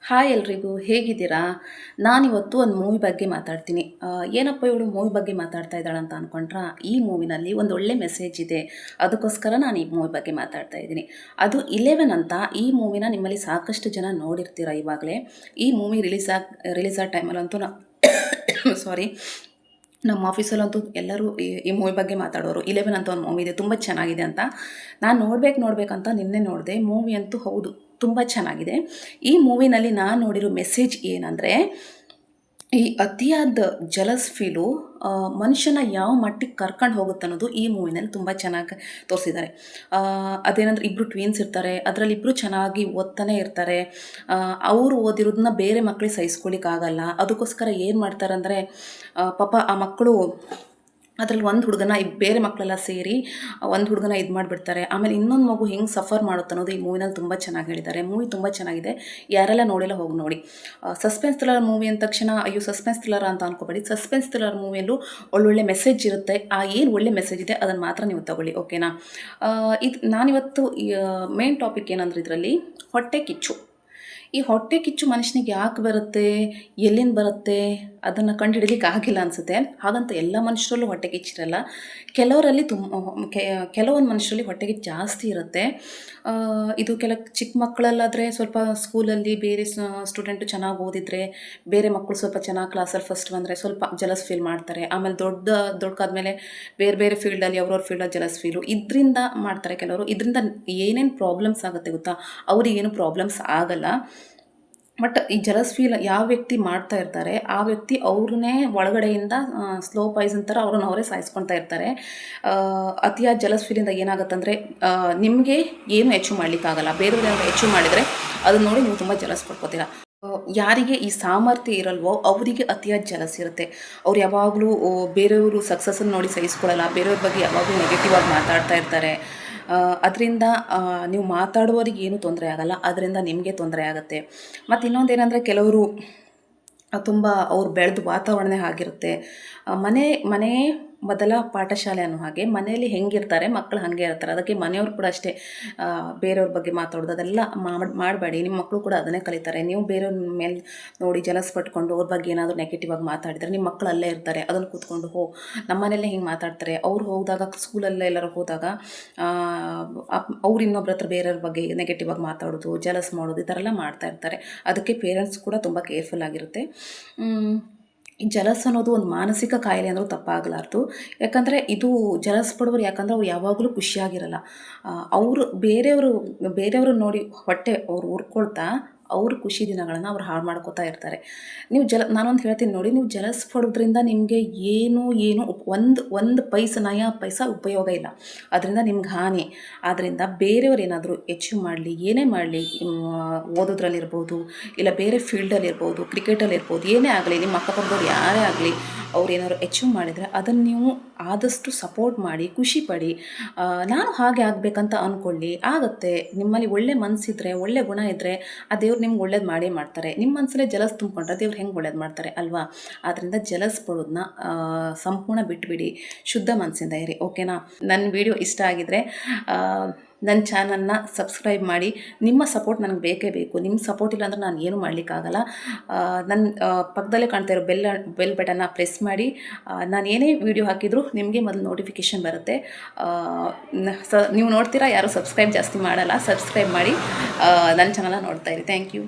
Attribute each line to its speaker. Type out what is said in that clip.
Speaker 1: Hi ಎಲ್ರಿಗೂ, ಹೇಗಿದ್ದೀರಾ? ನಾನಿವತ್ತು ಒಂದು ಮೂವಿ ಬಗ್ಗೆ ಮಾತಾಡ್ತೀನಿ. ಏನಪ್ಪ ಇವಳು ಮೂವಿ ಬಗ್ಗೆ ಮಾತಾಡ್ತಾ ಇದ್ದಾಳೆ ಅಂತ ಅಂದ್ಕೊಂಡ್ರಾ? ಈ ಮೂವಿನಲ್ಲಿ ಒಂದು ಒಳ್ಳೆ ಮೆಸೇಜ್ ಇದೆ. ಅದಕ್ಕೋಸ್ಕರ ನಾನು ಈ ಮೂವಿ ಬಗ್ಗೆ ಮಾತಾಡ್ತಾ ಇದ್ದೀನಿ. ಅದು 11 ಅಂತ. ಈ ಮೂವಿನ ನಿಮ್ಮಲ್ಲಿ ಸಾಕಷ್ಟು ಜನ ನೋಡಿರ್ತೀರ ಇವಾಗಲೇ. ಈ ಮೂವಿ ರಿಲೀಸ್ ಆದ ಟೈಮಲ್ಲಂತೂ ಸಾರಿ, ನಮ್ಮ ಆಫೀಸಲ್ಲಂತೂ ಎಲ್ಲರೂ ಈ ಮೂವಿ ಬಗ್ಗೆ ಮಾತಾಡೋರು. 11 ಅಂತ ಒಂದು ಮೂವಿ ಇದೆ, ತುಂಬ ಚೆನ್ನಾಗಿದೆ ಅಂತ. ನಾನು ನೋಡ್ಬೇಕಂತ ನಿನ್ನೆ ನೋಡಿದೆ. ಮೂವಿ ಅಂತೂ ಹೌದು, ತುಂಬ ಚೆನ್ನಾಗಿದೆ. ಈ ಮೂವಿನಲ್ಲಿ ನಾನು ನೋಡಿರೋ ಮೆಸೇಜ್ ಏನಂದರೆ, ಈ ಅತಿಯಾದ ಜಲಸ್ ಫೀಲು ಮನುಷ್ಯನ ಯಾವ ಮಟ್ಟಿಗೆ ಕರ್ಕೊಂಡು ಹೋಗುತ್ತೆ ಅನ್ನೋದು ಈ ಮೂವಿನಲ್ಲಿ ತುಂಬ ಚೆನ್ನಾಗಿ ತೋರಿಸಿದ್ದಾರೆ. ಅದೇನಂದ್ರೆ ಇಬ್ಬರು ಟ್ವೀನ್ಸ್ ಇರ್ತಾರೆ, ಅದರಲ್ಲಿ ಇಬ್ಬರು ಚೆನ್ನಾಗಿ ಓದ್ತಾನೆ ಇರ್ತಾರೆ. ಅವರು ಓದಿರೋದನ್ನ ಬೇರೆ ಮಕ್ಕಳಿಗೆ ಸಹಿಸ್ಕೊಳ್ಳಿಕ್ಕಾಗಲ್ಲ. ಅದಕ್ಕೋಸ್ಕರ ಏನು ಮಾಡ್ತಾರೆ ಅಂದರೆ, ಪಾಪ ಆ ಮಕ್ಕಳು ಅದರಲ್ಲಿ ಒಂದು ಹುಡುಗನ ಬೇರೆ ಮಕ್ಕಳೆಲ್ಲ ಸೇರಿ ಒಂದು ಹುಡುಗನ ಇದು ಮಾಡಿಬಿಡ್ತಾರೆ. ಆಮೇಲೆ ಇನ್ನೊಂದು ಮಗು ಹೆಂಗೆ ಸಫರ್ ಮಾಡುತ್ತೆ ಅನ್ನೋದು ಈ ಮೂವಿನಲ್ಲಿ ತುಂಬ ಚೆನ್ನಾಗಿ ಹೇಳಿದ್ದಾರೆ. ಮೂವಿ ತುಂಬ ಚೆನ್ನಾಗಿದೆ, ಯಾರೆಲ್ಲ ನೋಡಿಲ್ಲ ಹೋಗಿ ನೋಡಿ. ಸಸ್ಪೆನ್ಸ್ ಥ್ರಿಲ್ಲರ್ ಮೂವಿ ಅಂದ ತಕ್ಷಣ ಅಯ್ಯೋ ಸಸ್ಪೆನ್ಸ್ ಥ್ರಿಲ್ಲರ್ ಅಂತ ಅಂದ್ಕೋಬೇಡಿ. ಸಸ್ಪೆನ್ಸ್ ಥ್ರಿಲ್ಲರ್ ಮೂವಿಯಲ್ಲೂ ಒಳ್ಳೊಳ್ಳೆ ಮೆಸೇಜ್ ಇರುತ್ತೆ. ಆ ಏನು ಒಳ್ಳೆ ಮೆಸೇಜ್ ಇದೆ ಅದನ್ನು ಮಾತ್ರ ನೀವು ತಗೊಳ್ಳಿ, ಓಕೆನಾ? ಇದು ನಾನಿವತ್ತು ಮೇನ್ ಟಾಪಿಕ್ ಏನಂದ್ರೆ ಇದರಲ್ಲಿ ಹೊಟ್ಟೆ ಕಿಚ್ಚು. ಈ ಹೊಟ್ಟೆ ಕಿಚ್ಚು ಮನುಷ್ಯನಿಗೆ ಯಾಕೆ ಬರುತ್ತೆ, ಎಲ್ಲಿಂದ ಬರುತ್ತೆ ಅದನ್ನು ಕಂಡುಹಿಡಿಲಿಕ್ಕೆ ಆಗಿಲ್ಲ ಅನಿಸುತ್ತೆ. ಹಾಗಂತ ಎಲ್ಲ ಮನುಷ್ಯರಲ್ಲೂ ಹೊಟ್ಟೆ ಕಿಚ್ಚಿರಲ್ಲ. ಕೆಲವರಲ್ಲಿ ಕೆಲವೊಂದು ಮನುಷ್ಯರಲ್ಲಿ ಹೊಟ್ಟೆ ಕಿಚ್ಚು ಜಾಸ್ತಿ ಇರುತ್ತೆ. ಇದು ಚಿಕ್ಕ ಮಕ್ಕಳಲ್ಲಾದರೆ ಸ್ವಲ್ಪ ಸ್ಕೂಲಲ್ಲಿ ಬೇರೆ ಸ್ಟೂಡೆಂಟು ಚೆನ್ನಾಗಿ ಓದಿದರೆ, ಬೇರೆ ಮಕ್ಕಳು ಸ್ವಲ್ಪ ಚೆನ್ನಾಗಿ ಕ್ಲಾಸಲ್ಲಿ ಫಸ್ಟ್ ಬಂದರೆ ಸ್ವಲ್ಪ ಜಲಸ್ ಫೀಲ್ ಮಾಡ್ತಾರೆ. ಆಮೇಲೆ ದೊಡ್ಡಕಾದ್ಮೇಲೆ ಬೇರೆ ಬೇರೆ ಫೀಲ್ಡಲ್ಲಿ ಅವ್ರವ್ರ ಫೀಲ್ಡಲ್ಲಿ ಜಲಸ್ ಫೀಲು ಇದರಿಂದ ಮಾಡ್ತಾರೆ ಕೆಲವರು. ಇದರಿಂದ ಏನೇನು ಪ್ರಾಬ್ಲಮ್ಸ್ ಆಗುತ್ತೆ ಗೊತ್ತಾ? ಅವರಿಗೇನು ಪ್ರಾಬ್ಲಮ್ಸ್ ಆಗಲ್ಲ. ಬಟ್ ಈ ಜಲಸ್ ಫೀಲ್ ಯಾವ ವ್ಯಕ್ತಿ ಮಾಡ್ತಾ ಇರ್ತಾರೆ, ಆ ವ್ಯಕ್ತಿ ಅವ್ರನ್ನೇ ಒಳಗಡೆಯಿಂದ ಸ್ಲೋ ಪಾಯ್ಸನ್ ಥರ ಅವ್ರನ್ನ ಅವರೇ ಸಾಯಿಸ್ಕೊಳ್ತಾ ಇರ್ತಾರೆ. ಅತಿಯಾದ ಜಲಸ್ ಫೀಲಿಂದ ಏನಾಗುತ್ತಂದರೆ, ನಿಮಗೆ ಏನು ಅಚೀವ್ ಮಾಡಲಿಕ್ಕಾಗಲ್ಲ. ಬೇರೆಯವ್ರು ಏನಾದ್ರು ಅಚೀವ್ ಮಾಡಿದರೆ ಅದನ್ನ ನೋಡಿ ನೀವು ತುಂಬ ಜಲಸ್ ಪಡ್ಕೋತೀರ. ಯಾರಿಗೆ ಈ ಸಾಮರ್ಥ್ಯ ಇರಲ್ವೋ ಅವರಿಗೆ ಅತಿಯಾದ ಜಲಸ್ ಇರುತ್ತೆ. ಅವ್ರು ಯಾವಾಗಲೂ ಬೇರೆಯವರು ಸಕ್ಸಸ್ಸನ್ನು ನೋಡಿ ಸಹಿಸ್ಕೊಳ್ಳಲ್ಲ. ಬೇರೆಯವ್ರ ಬಗ್ಗೆ ಯಾವಾಗಲೂ ನೆಗೆಟಿವ್ ಆಗಿ ಮಾತಾಡ್ತಾ ಇರ್ತಾರೆ. ಅದರಿಂದ ನೀವು ಮಾತಾಡುವವರಿಗೆ ಏನೂ ತೊಂದರೆ ಆಗಲ್ಲ, ಅದರಿಂದ ನಿಮಗೆ ತೊಂದರೆ ಆಗುತ್ತೆ. ಮತ್ತು ಇನ್ನೊಂದೇನೆಂದರೆ, ಕೆಲವರು ತುಂಬ ಅವ್ರು ಬೆಳೆದ ವಾತಾವರಣನೇ ಆಗಿರುತ್ತೆ. ಮನೆ ಮೊದಲ ಪಾಠಶಾಲೆ ಅನ್ನೋ ಹಾಗೆ ಮನೆಯಲ್ಲಿ ಹೆಂಗಿರ್ತಾರೆ ಮಕ್ಕಳು ಹಾಗೆ ಇರ್ತಾರೆ. ಅದಕ್ಕೆ ಮನೆಯವ್ರು ಕೂಡ ಅಷ್ಟೇ, ಬೇರೆಯವ್ರ ಬಗ್ಗೆ ಮಾತಾಡೋದು ಅದೆಲ್ಲ ಮಾಡಬೇಡಿ. ನಿಮ್ಮ ಮಕ್ಕಳು ಕೂಡ ಅದನ್ನೇ ಕಲಿತಾರೆ. ನೀವು ಬೇರೆಯವ್ರ ಮೇಲೆ ನೋಡಿ ಜಲಸ್ ಪಟ್ಕೊಂಡು ಅವ್ರ ಬಗ್ಗೆ ಏನಾದರೂ ನೆಗೆಟಿವ್ ಆಗಿ ಮಾತಾಡಿದರೆ ನಿಮ್ಮ ಮಕ್ಕಳು ಅಲ್ಲೇ ಇರ್ತಾರೆ. ಅದನ್ನು ಕೂತ್ಕೊಂಡು ನಮ್ಮ ಮನೆಯಲ್ಲೇ ಹಿಂಗೆ ಮಾತಾಡ್ತಾರೆ. ಅವ್ರು ಹೋದಾಗ ಸ್ಕೂಲಲ್ಲೇ ಎಲ್ಲರೂ ಹೋದಾಗ ಅವ್ರು ಇನ್ನೊಬ್ರ ಹತ್ರ ಬೇರೆಯವ್ರ ಬಗ್ಗೆ ನೆಗೆಟಿವ್ ಆಗಿ ಮಾತಾಡೋದು, ಜಲಸ್ ಮಾಡೋದು, ಈ ಥರ ಎಲ್ಲ ಮಾಡ್ತಾ ಇರ್ತಾರೆ. ಅದಕ್ಕೆ ಪೇರೆಂಟ್ಸ್ ಕೂಡ ತುಂಬ ಕೇರ್ಫುಲ್ ಆಗಿರುತ್ತೆ. ಈ ಜಲಸ್ ಅನ್ನೋದು ಒಂದು ಮಾನಸಿಕ ಕಾಯಿಲೆ ಅಂದರೂ ತಪ್ಪಾಗಲಾರ್ದು. ಯಾಕಂದರೆ ಇದು ಜಲಸ್ ಪಡುವರು ಯಾಕಂದರೆ ಅವ್ರು ಯಾವಾಗಲೂ ಖುಷಿಯಾಗಿರಲ್ಲ. ಅವರು ಬೇರೆಯವರು ನೋಡಿ ಅವ್ರು ಉರ್ಕೊಳ್ತಾ ಅವ್ರ ಖುಷಿ ದಿನಗಳನ್ನು ಅವ್ರು ಹಾಳು ಮಾಡ್ಕೋತಾ ಇರ್ತಾರೆ. ನೀವು ನಾನೊಂದು ಹೇಳ್ತೀನಿ ನೋಡಿ, ನೀವು ಜಲಸ್ ಪಡೋದ್ರಿಂದ ನಿಮಗೆ ಏನು ಒಂದು ನಯಾ ಪೈಸಾ ಉಪಯೋಗ ಇಲ್ಲ. ಅದರಿಂದ ನಿಮ್ಗೆ ಹಾನಿ. ಆದ್ದರಿಂದ ಬೇರೆಯವ್ರು ಏನಾದರೂ ಅಚೀವ್ ಮಾಡಲಿ, ಏನೇ ಮಾಡಲಿ, ಓದೋದ್ರಲ್ಲಿರ್ಬೋದು, ಇಲ್ಲ ಬೇರೆ ಫೀಲ್ಡಲ್ಲಿರ್ಬೋದು, ಕ್ರಿಕೆಟಲ್ಲಿರ್ಬೋದು, ಏನೇ ಆಗಲಿ, ನಿಮ್ಮ ಅಕ್ಕಪಕ್ಕದವ್ರು ಯಾರೇ ಆಗಲಿ, ಅವ್ರು ಏನಾದ್ರು ಅಚೀವ್ ಮಾಡಿದರೆ ಅದನ್ನು ನೀವು ಆದಷ್ಟು ಸಪೋರ್ಟ್ ಮಾಡಿ, ಖುಷಿ ಪಡಿ. ನಾನು ಹಾಗೆ ಆಗಬೇಕಂತ ಅಂದ್ಕೊಳ್ಳಿ, ಆಗುತ್ತೆ. ನಿಮ್ಮಲ್ಲಿ ಒಳ್ಳೆ ಮನಸ್ಸಿದ್ರೆ, ಒಳ್ಳೆ ಗುಣ ಇದ್ದರೆ ಆ ದೇವ್ರು ನಿಮ್ಗೆ ಒಳ್ಳೇದು ಮಾಡೇ ಮಾಡ್ತಾರೆ. ನಿಮ್ಮ ಮನಸ್ಸಲ್ಲೇ ಜಲಸ್ ತುಂಬಿಕೊಂಡ್ರೆ ದೇವ್ರು ಹೆಂಗೆ ಒಳ್ಳೇದು ಮಾಡ್ತಾರೆ ಅಲ್ವಾ? ಆದ್ದರಿಂದ ಜಲಸ್ ಪಡೋದನ್ನ ಸಂಪೂರ್ಣ ಬಿಟ್ಬಿಡಿ, ಶುದ್ಧ ಮನಸ್ಸಿಂದ ಇರಿ, ಓಕೆನಾ? ನನ್ನ ವಿಡಿಯೋ ಇಷ್ಟ ಆಗಿದರೆ ನನ್ನ ಚಾನಲ್ನ ಸಬ್ಸ್ಕ್ರೈಬ್ ಮಾಡಿ. ನಿಮ್ಮ ಸಪೋರ್ಟ್ ನನಗೆ ಬೇಕೇ ಬೇಕು. ನಿಮ್ಮ ಸಪೋರ್ಟ್ ಇಲ್ಲ ಅಂದರೆ ನಾನು ಏನೂ ಮಾಡಲಿಕ್ಕಾಗಲ್ಲ. ನನ್ನ ಪಕ್ಕದಲ್ಲೇ ಕಾಣ್ತಾ ಇರೋ ಬೆಲ್ ಬಟನ್ನ ಪ್ರೆಸ್ ಮಾಡಿ. ನಾನು ಏನೇ ವಿಡಿಯೋ ಹಾಕಿದರೂ ನಿಮಗೆ ಮೊದಲು ನೋಟಿಫಿಕೇಷನ್ ಬರುತ್ತೆ. ನೀವು ನೋಡ್ತೀರಾ, ಯಾರೂ ಸಬ್ಸ್ಕ್ರೈಬ್ ಜಾಸ್ತಿ ಮಾಡಲ್ಲ. ಸಬ್ಸ್ಕ್ರೈಬ್ ಮಾಡಿ ನನ್ನ ಚಾನಲ್ನ ನೋಡ್ತಾ ಇರಿ. Thank you.